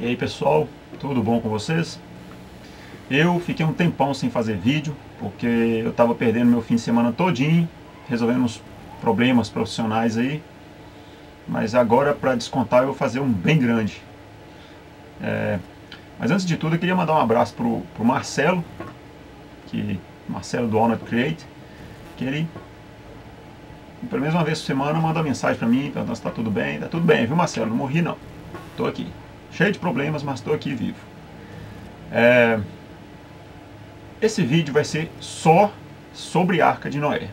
E aí pessoal, tudo bom com vocês? Eu fiquei um tempão sem fazer vídeo, porque eu estava perdendo meu fim de semana todinho, resolvendo uns problemas profissionais aí. Mas agora, para descontar, eu vou fazer um bem grande. Mas antes de tudo, eu queria mandar um abraço pro Marcelo, Marcelo do Honor Create, que ele, pelo menos uma vez por semana, manda uma mensagem para mim, perguntando se está tudo bem. Tá tudo bem, viu Marcelo? Não morri não. Estou aqui. Cheio de problemas, mas estou aqui vivo. Esse vídeo vai ser só sobre a Arca de Noé.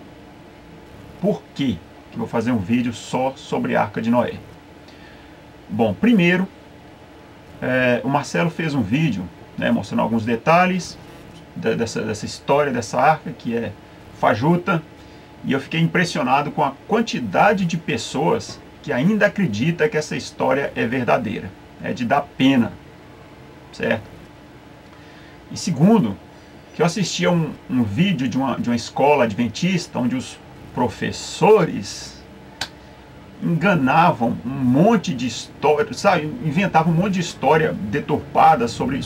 Por que eu vou fazer um vídeo só sobre a Arca de Noé? Bom, primeiro, o Marcelo fez um vídeo, né, mostrando alguns detalhes dessa história dessa arca, que é fajuta, e eu fiquei impressionado com a quantidade de pessoas que ainda acredita que essa história é verdadeira. É de dar pena, certo? E segundo, que eu assisti a um vídeo de uma escola adventista, onde os professores enganavam um monte de história, sabe? Inventavam um monte de história deturpada sobre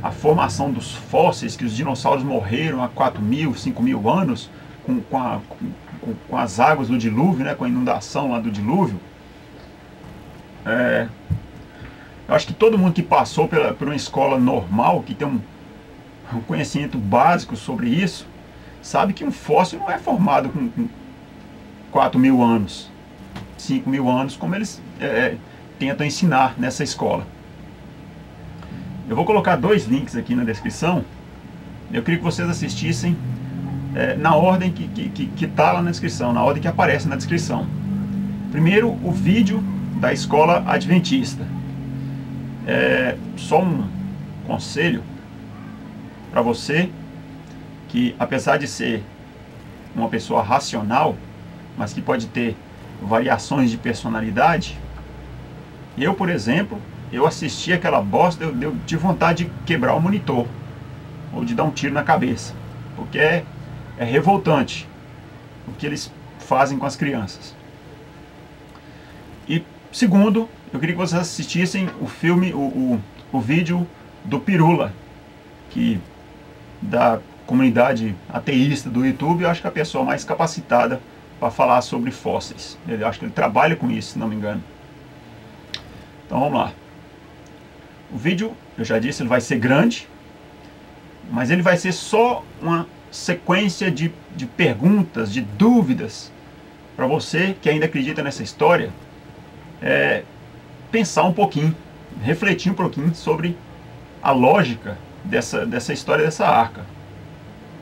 a formação dos fósseis, que os dinossauros morreram há 4.000, 5.000 anos, com as águas do dilúvio, né? Com a inundação lá do dilúvio. Eu acho que todo mundo que passou por uma escola normal, que tem um conhecimento básico sobre isso, sabe que um fóssil não é formado com 4.000 anos, 5.000 anos, como eles tentam ensinar nessa escola. Eu vou colocar dois links aqui na descrição. Eu queria que vocês assistissem na ordem que está lá na descrição, na ordem que aparece na descrição. Primeiro, o vídeo da escola adventista. Só um conselho para você, que apesar de ser uma pessoa racional, mas que pode ter variações de personalidade. Eu, por exemplo, eu assisti aquela bosta, eu tive vontade de quebrar o monitor, ou de dar um tiro na cabeça, porque é revoltante o que eles fazem com as crianças. E segundo, eu queria que vocês assistissem o filme, o vídeo do Pirula, que da comunidade ateísta do YouTube, eu acho que é a pessoa mais capacitada para falar sobre fósseis. Eu acho que ele trabalha com isso, se não me engano. Então vamos lá. O vídeo, eu já disse, ele vai ser grande, mas ele vai ser só uma sequência de perguntas, de dúvidas, para você que ainda acredita nessa história, pensar um pouquinho, refletir um pouquinho sobre a lógica dessa história dessa arca,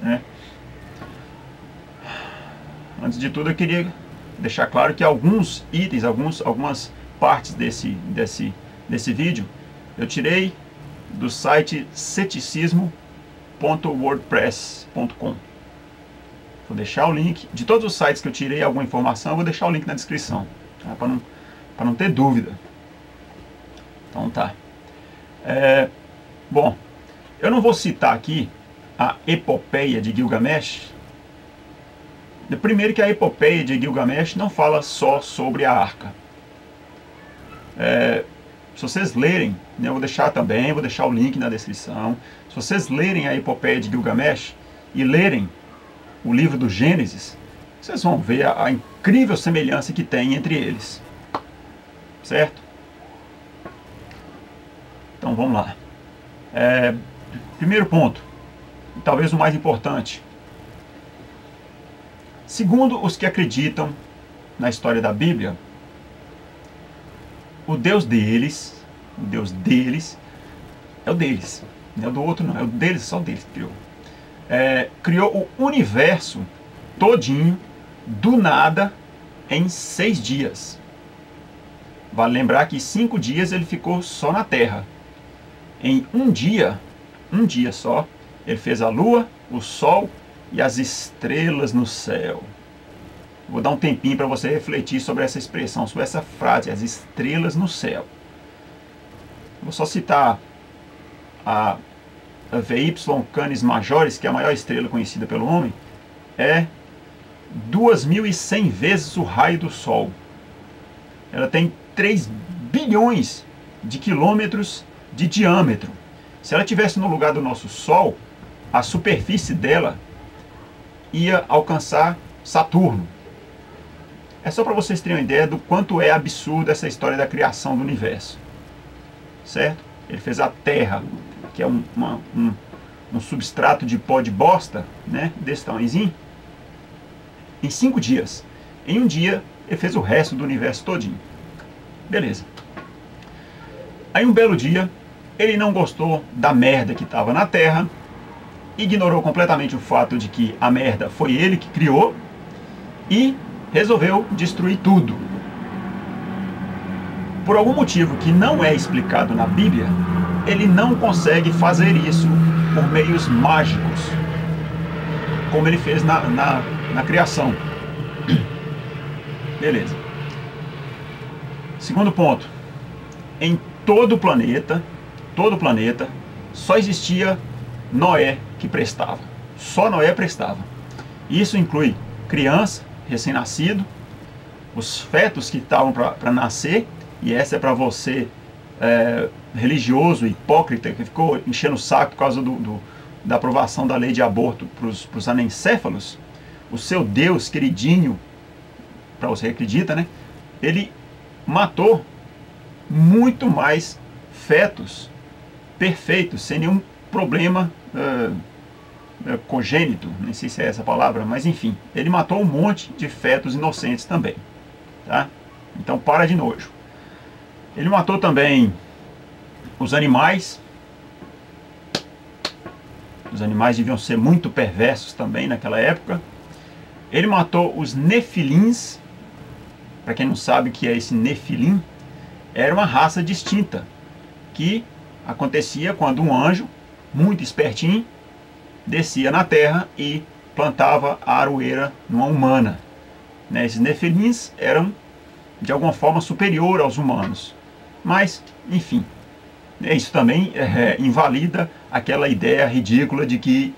né? Antes de tudo, eu queria deixar claro que alguns itens, algumas partes desse vídeo eu tirei do site ceticismo.wordpress.com. Vou deixar o link de todos os sites que eu tirei alguma informação, eu vou deixar o link na descrição, tá? Para não ter dúvida. Então tá. Bom, eu não vou citar aqui a epopeia de Gilgamesh. Primeiro que a epopeia de Gilgamesh não fala só sobre a arca. Se vocês lerem, né, eu vou deixar o link na descrição. Se vocês lerem a epopeia de Gilgamesh e lerem o livro do Gênesis, vocês vão ver a incrível semelhança que tem entre eles. Certo? Então vamos lá. Primeiro ponto, talvez o mais importante. Segundo os que acreditam na história da Bíblia, o Deus deles é o deles, não é o do outro não, é o deles, só o deles que criou. Criou o universo todinho, do nada, em 6 dias. Vale lembrar que 5 dias ele ficou só na Terra. Em um dia só, ele fez a lua, o sol e as estrelas no céu. Vou dar um tempinho para você refletir sobre essa expressão, sobre essa frase, as estrelas no céu. Vou só citar a VY Canis Majoris, que é a maior estrela conhecida pelo homem, é 2.100 vezes o raio do Sol. Ela tem 3 bilhões de quilômetros de diâmetro. Se ela estivesse no lugar do nosso Sol, a superfície dela ia alcançar Saturno. É só para vocês terem uma ideia do quanto é absurda essa história da criação do universo. Certo? Ele fez a Terra, que é um substrato de pó de bosta, né, desse tamanhozinho, em 5 dias. Em um dia, ele fez o resto do universo todinho. Beleza. Aí um belo dia, ele não gostou da merda que estava na Terra, ignorou completamente o fato de que a merda foi ele que criou e resolveu destruir tudo. Por algum motivo que não é explicado na Bíblia, ele não consegue fazer isso por meios mágicos, como ele fez na criação. Beleza. Segundo ponto. Em todo o planeta, só existia Noé que prestava. Só Noé prestava. Isso inclui criança, recém-nascido, os fetos que estavam para nascer, e essa é para você religioso, hipócrita, que ficou enchendo o saco por causa da aprovação da lei de aborto para os anencéfalos. O seu Deus queridinho, para você que acredita, né? Ele matou muito mais fetos perfeitos, sem nenhum problema congênito, nem sei se é essa a palavra, mas enfim, ele matou um monte de fetos inocentes também, tá? Então para de nojo. Ele matou também os animais. Os animais deviam ser muito perversos também naquela época. Ele matou os nefilins. Para quem não sabe o que é esse nefilim, era uma raça distinta que acontecia quando um anjo, muito espertinho, descia na terra e plantava a aroeira numa humana. Né? Esses nefilins eram de alguma forma superior aos humanos. Mas, enfim, isso também invalida aquela ideia ridícula de que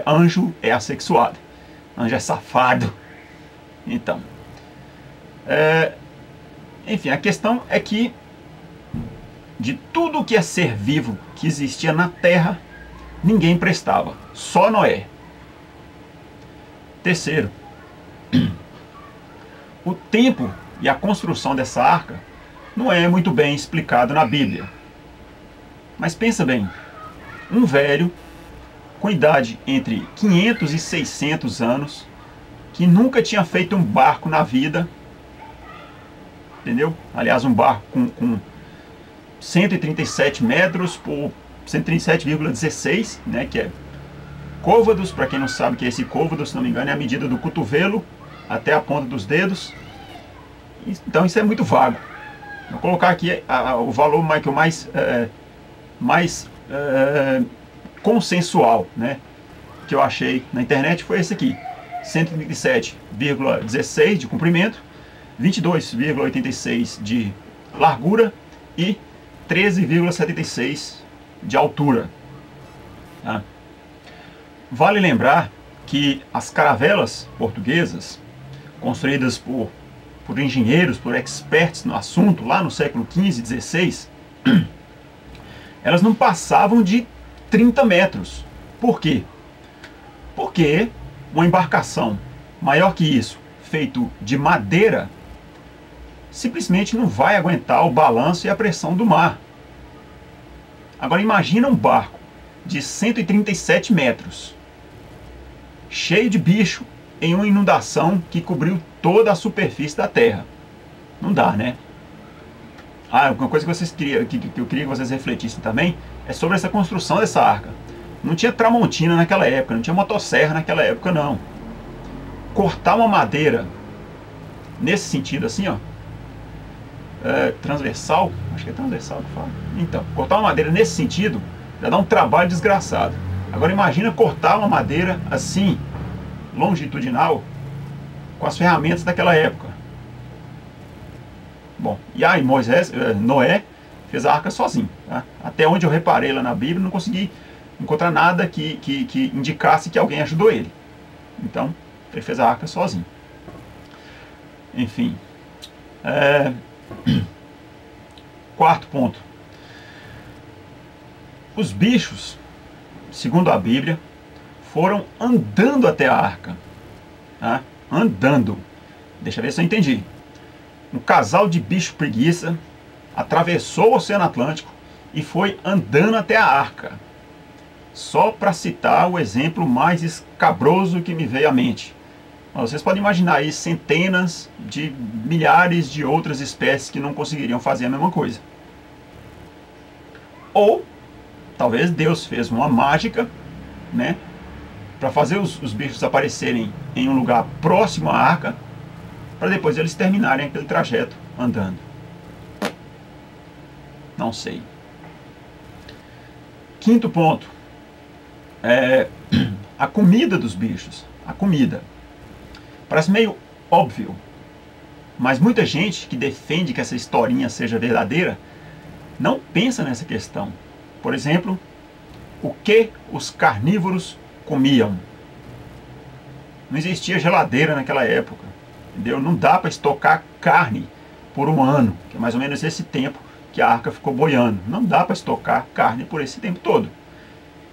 anjo é assexuado, anjo é safado. Então, enfim, a questão é que de tudo que é ser vivo que existia na Terra, ninguém prestava, só Noé. Terceiro, o tempo e a construção dessa arca não é muito bem explicado na Bíblia. Mas pensa bem, um velho com idade entre 500 e 600 anos, que nunca tinha feito um barco na vida, entendeu? Aliás, um barco com 137 metros por 137,16, né, que é côvados. Para quem não sabe o que é esse côvado, se não me engano, é a medida do cotovelo até a ponta dos dedos. Então isso é muito vago. Vou colocar aqui o valor mais consensual, né, que eu achei na internet foi esse aqui: 137,16 de comprimento, 22,86 de largura e 13,76 de altura. Tá? Vale lembrar que as caravelas portuguesas, construídas por engenheiros, por experts no assunto, lá no século XV e XVI, elas não passavam de 30 metros. Por quê? Porque uma embarcação maior que isso, feito de madeira, simplesmente não vai aguentar o balanço e a pressão do mar. Agora imagina um barco de 137 metros, cheio de bicho, em uma inundação que cobriu toda a superfície da Terra. Não dá, né? Uma coisa que eu queria que vocês refletissem também é sobre essa construção dessa arca. Não tinha tramontina naquela época, não tinha motosserra naquela época, não. Cortar uma madeira nesse sentido assim, ó, transversal, acho que é transversal que fala. Então, cortar uma madeira nesse sentido já dá um trabalho desgraçado. Agora imagina cortar uma madeira assim, longitudinal, com as ferramentas daquela época. Bom, e aí Noé fez a arca sozinho, tá? Até onde eu reparei lá na Bíblia, não consegui encontrar nada que indicasse que alguém ajudou ele. Então, ele fez a arca sozinho. Enfim. Quarto ponto. Os bichos, segundo a Bíblia, foram andando até a arca. Tá? Andando. Deixa eu ver se eu entendi. Um casal de bicho preguiça atravessou o Oceano Atlântico e foi andando até a arca. Só para citar o exemplo mais escabroso que me veio à mente. Vocês podem imaginar aí centenas de milhares de outras espécies que não conseguiriam fazer a mesma coisa. Ou talvez Deus fez uma mágica, né, para fazer os bichos aparecerem em um lugar próximo à arca, para depois eles terminarem aquele trajeto andando. Não sei. Quinto ponto. A comida dos bichos. A comida. Parece meio óbvio, mas muita gente que defende que essa historinha seja verdadeira não pensa nessa questão. Por exemplo, o que os carnívoros comiam? Não existia geladeira naquela época, entendeu? Não dá para estocar carne por um ano, que é mais ou menos esse tempo que a arca ficou boiando. Não dá para estocar carne por esse tempo todo.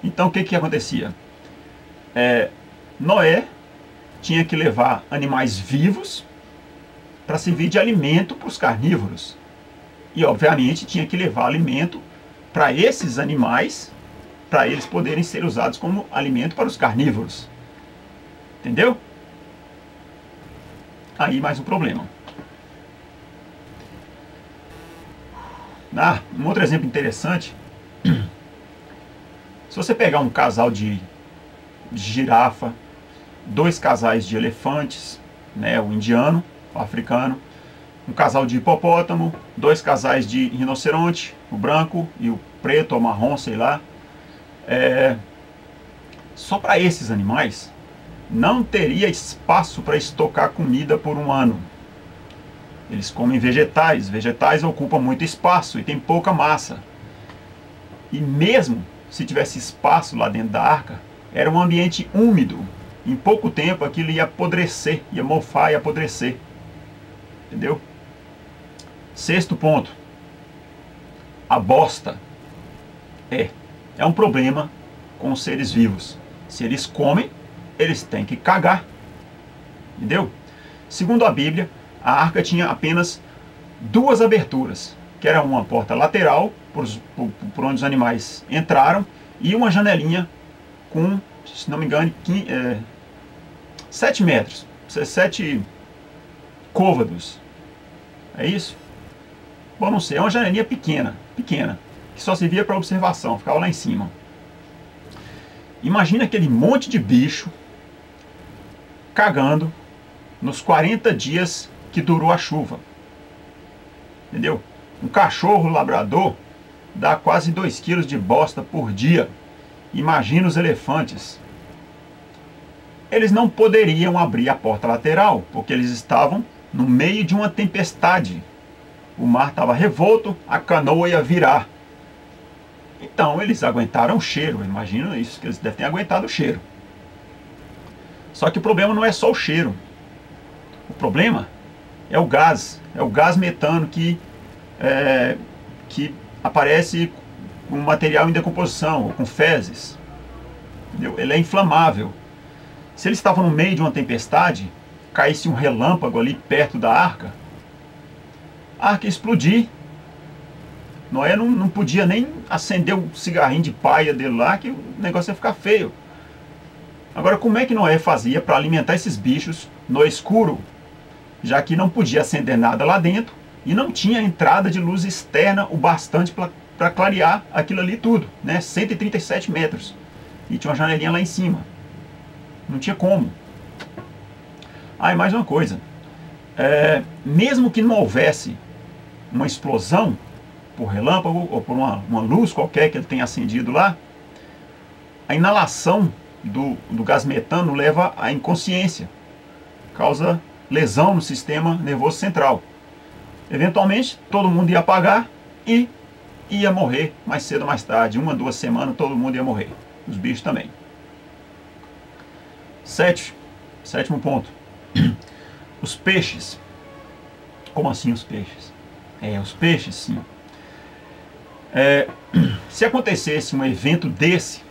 Então o que acontecia? Noé tinha que levar animais vivos para servir de alimento para os carnívoros. E obviamente tinha que levar alimento para esses animais, para eles poderem ser usados como alimento para os carnívoros. Entendeu? Aí mais um problema. Um outro exemplo interessante. Se você pegar um casal de girafa, 2 casais de elefantes, né, o indiano, o africano, um casal de hipopótamo, 2 casais de rinoceronte, o branco e o preto ou marrom, sei lá. Só para esses animais não teria espaço para estocar comida por um ano. Eles comem vegetais, vegetais ocupam muito espaço e tem pouca massa. E mesmo se tivesse espaço lá dentro da arca, era um ambiente úmido. Em pouco tempo aquilo ia apodrecer, ia mofar e apodrecer. Entendeu? Sexto ponto. A bosta é um problema com os seres vivos. Se eles comem, eles têm que cagar. Entendeu? Segundo a Bíblia, a arca tinha apenas 2 aberturas, que era uma porta lateral, por onde os animais entraram, e uma janelinha com, se não me engano, 7 metros, 7 côvados. É isso? Bom, não sei, é uma janelinha pequena, que só servia para observação, ficava lá em cima. Imagina aquele monte de bicho cagando nos 40 dias que durou a chuva. Entendeu? Um cachorro labrador dá quase 2 quilos de bosta por dia. Imagina os elefantes. Eles não poderiam abrir a porta lateral, porque eles estavam no meio de uma tempestade. O mar estava revolto, a canoa ia virar. Então eles aguentaram o cheiro, imagina isso, que eles devem ter aguentado o cheiro. Só que o problema não é só o cheiro. O problema é o gás metano que aparece com material em decomposição, ou com fezes. Entendeu? Ele é inflamável. Se eles estavam no meio de uma tempestade, caísse um relâmpago ali perto da arca, a arca ia explodir. Noé não podia nem acender um cigarrinho de paia dele lá, que o negócio ia ficar feio. Agora, como é que Noé fazia para alimentar esses bichos no escuro, já que não podia acender nada lá dentro e não tinha entrada de luz externa o bastante para clarear aquilo ali tudo, né? 137 metros. E tinha uma janelinha lá em cima. Não tinha como. E mais uma coisa. Mesmo que não houvesse uma explosão por relâmpago ou por uma luz qualquer que ele tenha acendido lá, a inalação do gás metano leva à inconsciência, causa lesão no sistema nervoso central. Eventualmente, todo mundo ia apagar e ia morrer mais cedo ou mais tarde. 1 a 2 semanas, todo mundo ia morrer. Os bichos também. Sétimo ponto. Os peixes. Como assim os peixes? Os peixes, sim. Se acontecesse um evento desse,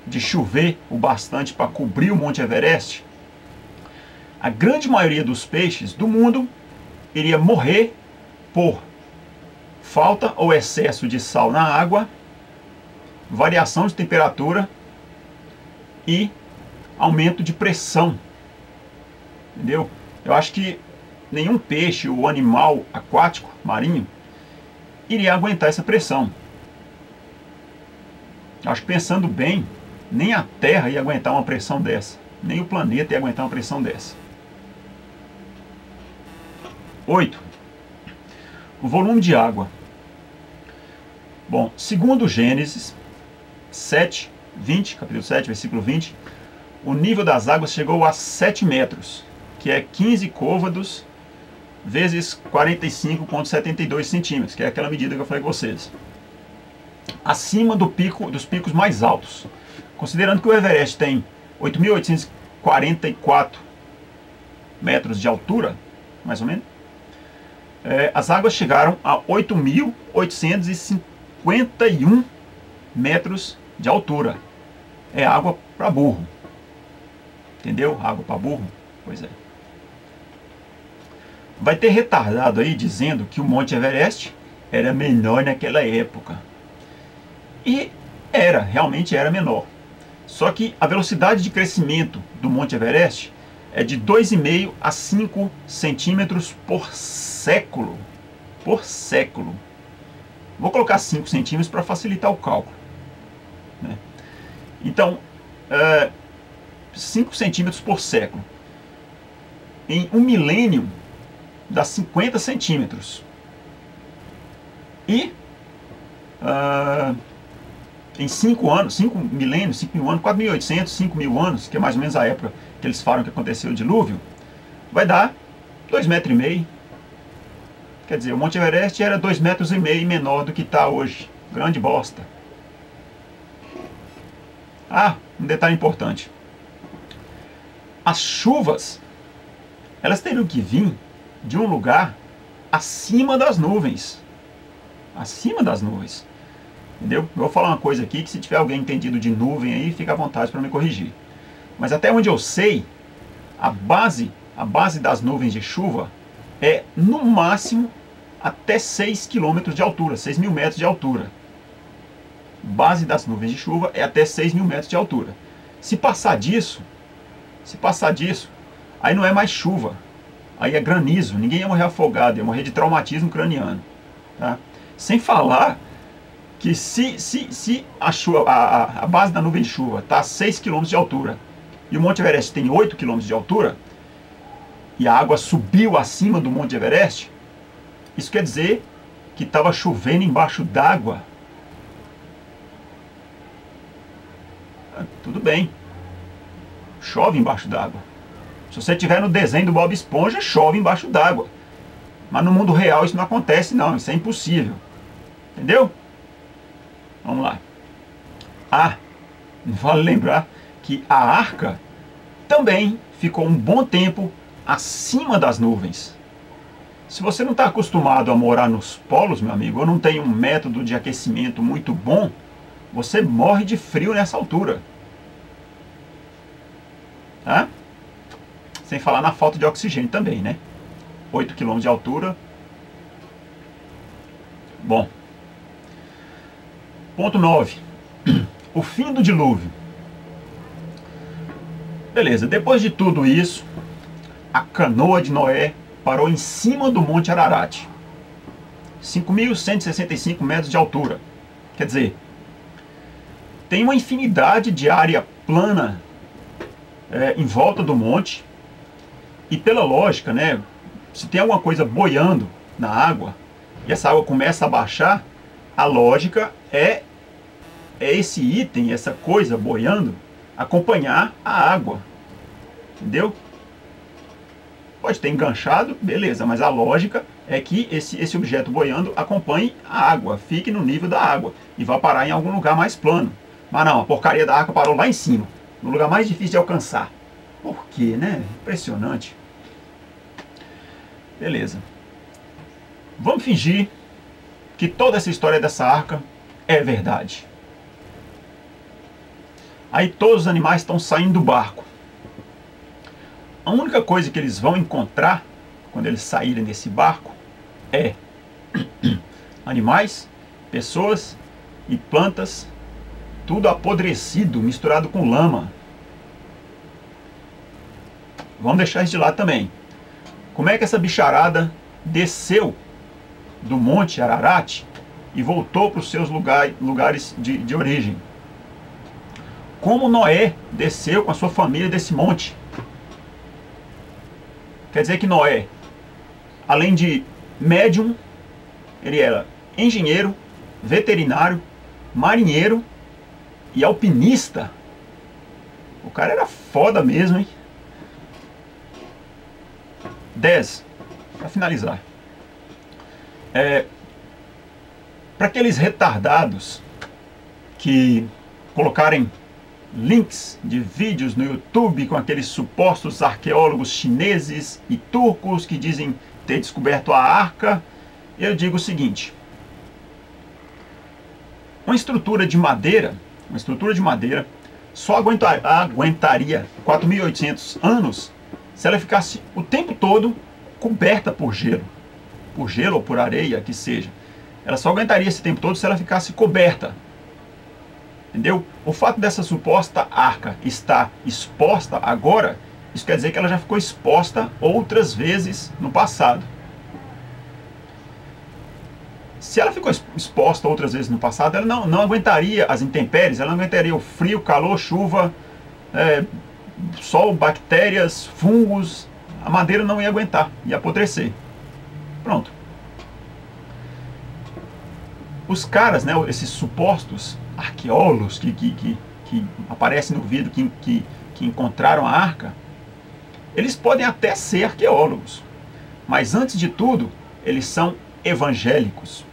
de chover o bastante para cobrir o Monte Everest, a grande maioria dos peixes do mundo iria morrer por falta ou excesso de sal na água, variação de temperatura e aumento de pressão. Entendeu? Eu acho que nenhum peixe ou animal aquático, marinho, iria aguentar essa pressão. Acho que, pensando bem, nem a Terra ia aguentar uma pressão dessa. Nem o planeta ia aguentar uma pressão dessa. 8. O volume de água. Bom, segundo Gênesis 7, 20, capítulo 7, versículo 20, o nível das águas chegou a 7 metros, que é 15 côvados vezes 45,72 centímetros, que é aquela medida que eu falei com vocês. Acima dos picos mais altos. Considerando que o Everest tem 8.844 metros de altura, mais ou menos, as águas chegaram a 8.851 metros de altura. É água para burro. Entendeu? Água para burro? Pois é. Vai ter retardado aí dizendo que o Monte Everest era menor naquela época. E realmente era menor. Só que a velocidade de crescimento do Monte Everest é de 2,5 a 5 centímetros por século. Por século. Vou colocar 5 centímetros para facilitar o cálculo. Né? Então, 5 centímetros por século. Em um milênio, dá 50 centímetros. E em 5 anos, 5 milênios, 5 mil anos, 4.800, 5 mil anos, que é mais ou menos a época que eles falam que aconteceu o dilúvio, vai dar 2,5 metros. Quer dizer, o Monte Everest era 2,5 metros menor do que está hoje. Grande bosta. Um detalhe importante. As chuvas, elas teriam que vir de um lugar acima das nuvens. Acima das nuvens. Entendeu? Eu vou falar uma coisa aqui que, se tiver alguém entendido de nuvem aí, fica à vontade para me corrigir. Mas até onde eu sei, a base das nuvens de chuva é no máximo até 6 km de altura, 6.000 metros de altura. Base das nuvens de chuva é até 6.000 metros de altura. Se passar disso, aí não é mais chuva, aí é granizo. Ninguém ia morrer afogado, ia morrer de traumatismo craniano. Tá? Sem falar que se a base da nuvem de chuva está a 6 km de altura e o Monte Everest tem 8 km de altura e a água subiu acima do Monte Everest, isso quer dizer que estava chovendo embaixo d'água. Tudo bem, chove embaixo d'água. Se você estiver no desenho do Bob Esponja, chove embaixo d'água. Mas no mundo real isso não acontece não, isso é impossível. Entendeu? Vamos lá. Vale lembrar que a Arca também ficou um bom tempo acima das nuvens. Se você não está acostumado a morar nos polos, meu amigo, ou não tem um método de aquecimento muito bom, você morre de frio nessa altura. Tá? Sem falar na falta de oxigênio também, né? 8 km de altura. Bom. Ponto 9. O fim do dilúvio. Beleza, depois de tudo isso, a canoa de Noé parou em cima do Monte Ararat. 5.165 metros de altura. Quer dizer, tem uma infinidade de área plana em volta do monte. E pela lógica, né, se tem alguma coisa boiando na água e essa água começa a baixar, a lógica é esse item, essa coisa boiando, acompanhar a água. Entendeu? Pode ter enganchado, beleza, mas a lógica é que esse objeto boiando acompanhe a água, fique no nível da água e vá parar em algum lugar mais plano. Mas não, a porcaria da água parou lá em cima, no lugar mais difícil de alcançar. Por quê, né? Impressionante. Beleza. Vamos fingir que toda essa história dessa arca é verdade. Aí todos os animais estão saindo do barco. A única coisa que eles vão encontrar quando eles saírem desse barco é animais, pessoas e plantas, tudo apodrecido, misturado com lama. Vamos deixar isso de lado também. Como é que essa bicharada desceu do Monte Ararat e voltou para os seus lugares de origem? Como Noé desceu com a sua família desse monte? Quer dizer que Noé, além de médium, ele era engenheiro, veterinário, marinheiro e alpinista. O cara era foda mesmo, hein? 10. Para finalizar. Para aqueles retardados que colocarem links de vídeos no YouTube com aqueles supostos arqueólogos chineses e turcos que dizem ter descoberto a arca, eu digo o seguinte: uma estrutura de madeira só aguentaria 4.800 anos se ela ficasse o tempo todo coberta por gelo ou por areia, que seja. Ela só aguentaria esse tempo todo se ela ficasse coberta. Entendeu? O fato dessa suposta arca estar exposta agora, isso quer dizer que ela já ficou exposta outras vezes no passado. Se ela ficou exposta outras vezes no passado, ela não aguentaria as intempéries, ela não aguentaria o frio, calor, chuva, sol, bactérias, fungos. A madeira não ia aguentar, ia apodrecer. Pronto. Os caras, né, esses supostos arqueólogos que aparecem no vídeo que encontraram a arca, eles podem até ser arqueólogos, mas antes de tudo, eles são evangélicos.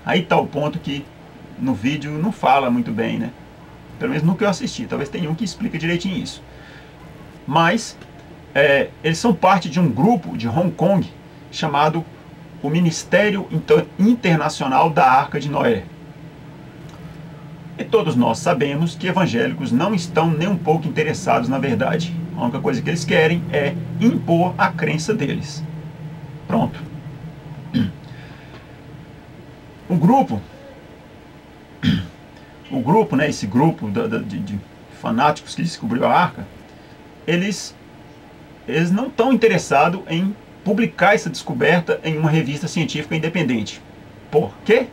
Aí está o ponto que no vídeo não fala muito bem, né? Pelo menos no que eu assisti, talvez tenha um que explica direitinho isso. Mas eles são parte de um grupo de Hong Kong chamado o Ministério Internacional da Arca de Noé. E todos nós sabemos que evangélicos não estão nem um pouco interessados na verdade. A única coisa que eles querem é impor a crença deles. Pronto. O grupo, né, esse grupo de fanáticos que descobriu a arca, eles não estão interessados em publicar essa descoberta em uma revista científica independente. Por quê?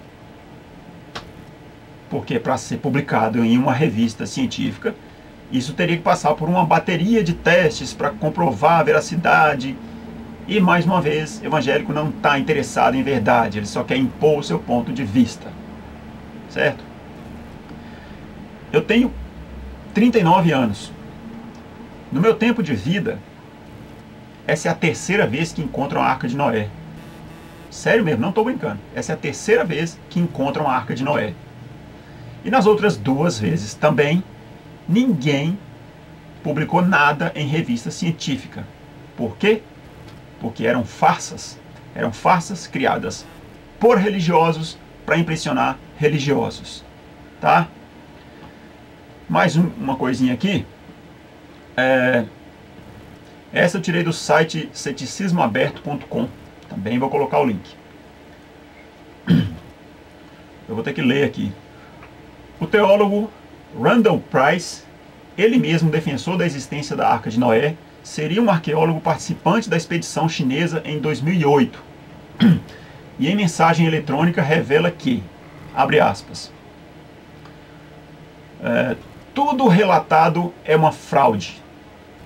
Porque para ser publicado em uma revista científica, isso teria que passar por uma bateria de testes para comprovar a veracidade. E mais uma vez, o evangélico não está interessado em verdade, ele só quer impor o seu ponto de vista. Certo? Eu tenho 39 anos. No meu tempo de vida, essa é a terceira vez que encontram a Arca de Noé. Sério mesmo, não estou brincando. Essa é a terceira vez que encontram a Arca de Noé. E nas outras duas vezes também, ninguém publicou nada em revista científica. Por quê? Porque eram farsas. Eram farsas criadas por religiosos para impressionar religiosos. Tá? Mais uma coisinha aqui. Essa eu tirei do site ceticismoaberto.com. Também vou colocar o link. Eu vou ter que ler aqui. O teólogo Randall Price, ele mesmo defensor da existência da Arca de Noé, seria um arqueólogo participante da expedição chinesa em 2008. E em mensagem eletrônica revela que, abre aspas, tudo relatado é uma fraude.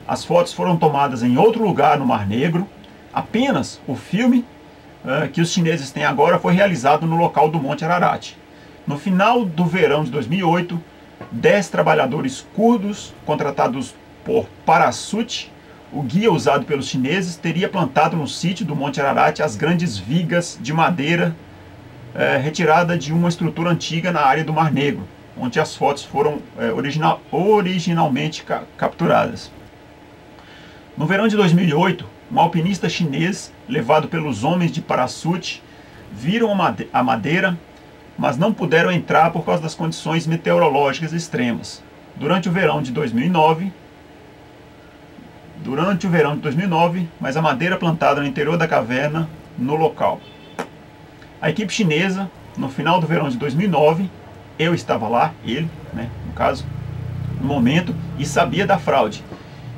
As fotos foram tomadas em outro lugar no Mar Negro. Apenas o filme que os chineses têm agora foi realizado no local do Monte Ararat. No final do verão de 2008, 10 trabalhadores curdos, contratados por Parachute, o guia usado pelos chineses, teria plantado no sítio do Monte Ararat as grandes vigas de madeira retirada de uma estrutura antiga na área do Mar Negro, onde as fotos foram originalmente capturadas. No verão de 2008, um alpinista chinês, levado pelos homens de Parachute, viram a madeira, mas não puderam entrar por causa das condições meteorológicas extremas. Durante o verão de 2009, mas a madeira plantada no interior da caverna no local. A equipe chinesa, no final do verão de 2009, eu estava lá, ele, né, no caso, no momento, e sabia da fraude.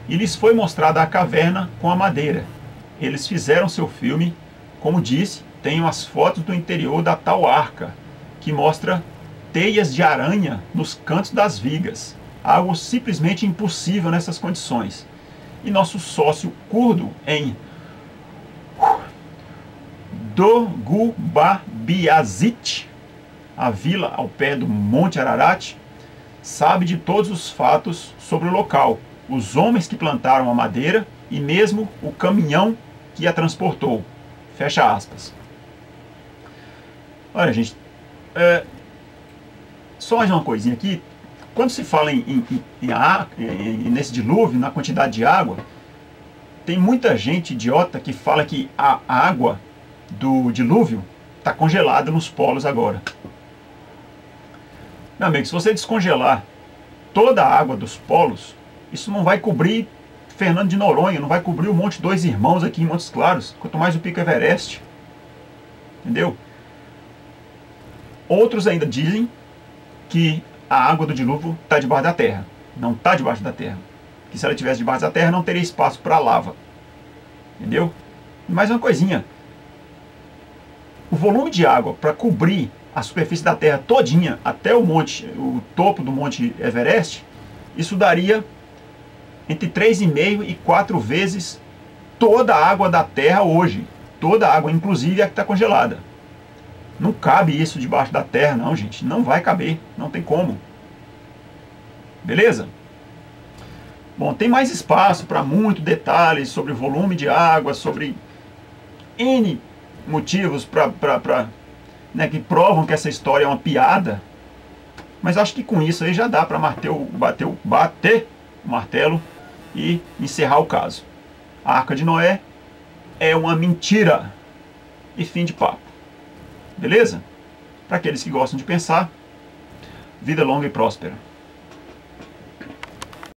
E lhes foi mostrada a caverna com a madeira. Eles fizeram seu filme, como disse, tenho as fotos do interior da tal arca, que mostra teias de aranha nos cantos das vigas. Algo simplesmente impossível nessas condições. E nosso sócio curdo em Dogubabiazit, a vila ao pé do Monte Ararat, sabe de todos os fatos sobre o local, os homens que plantaram a madeira e mesmo o caminhão que a transportou. Fecha aspas. Olha, gente, só mais uma coisinha aqui. Quando se fala nesse dilúvio, na quantidade de água, tem muita gente idiota que fala que a água do dilúvio está congelada nos polos agora. Meu amigo, se você descongelar toda a água dos polos, isso não vai cobrir Fernando de Noronha, não vai cobrir o Monte Dois Irmãos aqui em Montes Claros, quanto mais o Pico Everest. Entendeu? Outros ainda dizem que a água do dilúvio está debaixo da terra. Não está debaixo da terra. Que se ela estivesse debaixo da terra, não teria espaço para lava. Entendeu? E mais uma coisinha. O volume de água para cobrir a superfície da terra todinha até o topo do Monte Everest, isso daria entre 3,5 e 4 vezes toda a água da terra hoje. Toda a água, inclusive a que está congelada. Não cabe isso debaixo da terra, não, gente. Não vai caber. Não tem como. Beleza? Bom, tem mais espaço para muito detalhes sobre volume de água, sobre N motivos que provam que essa história é uma piada. Mas acho que com isso aí já dá para bater o martelo e encerrar o caso. A Arca de Noé é uma mentira. E fim de papo. Beleza? Para aqueles que gostam de pensar, vida longa e próspera.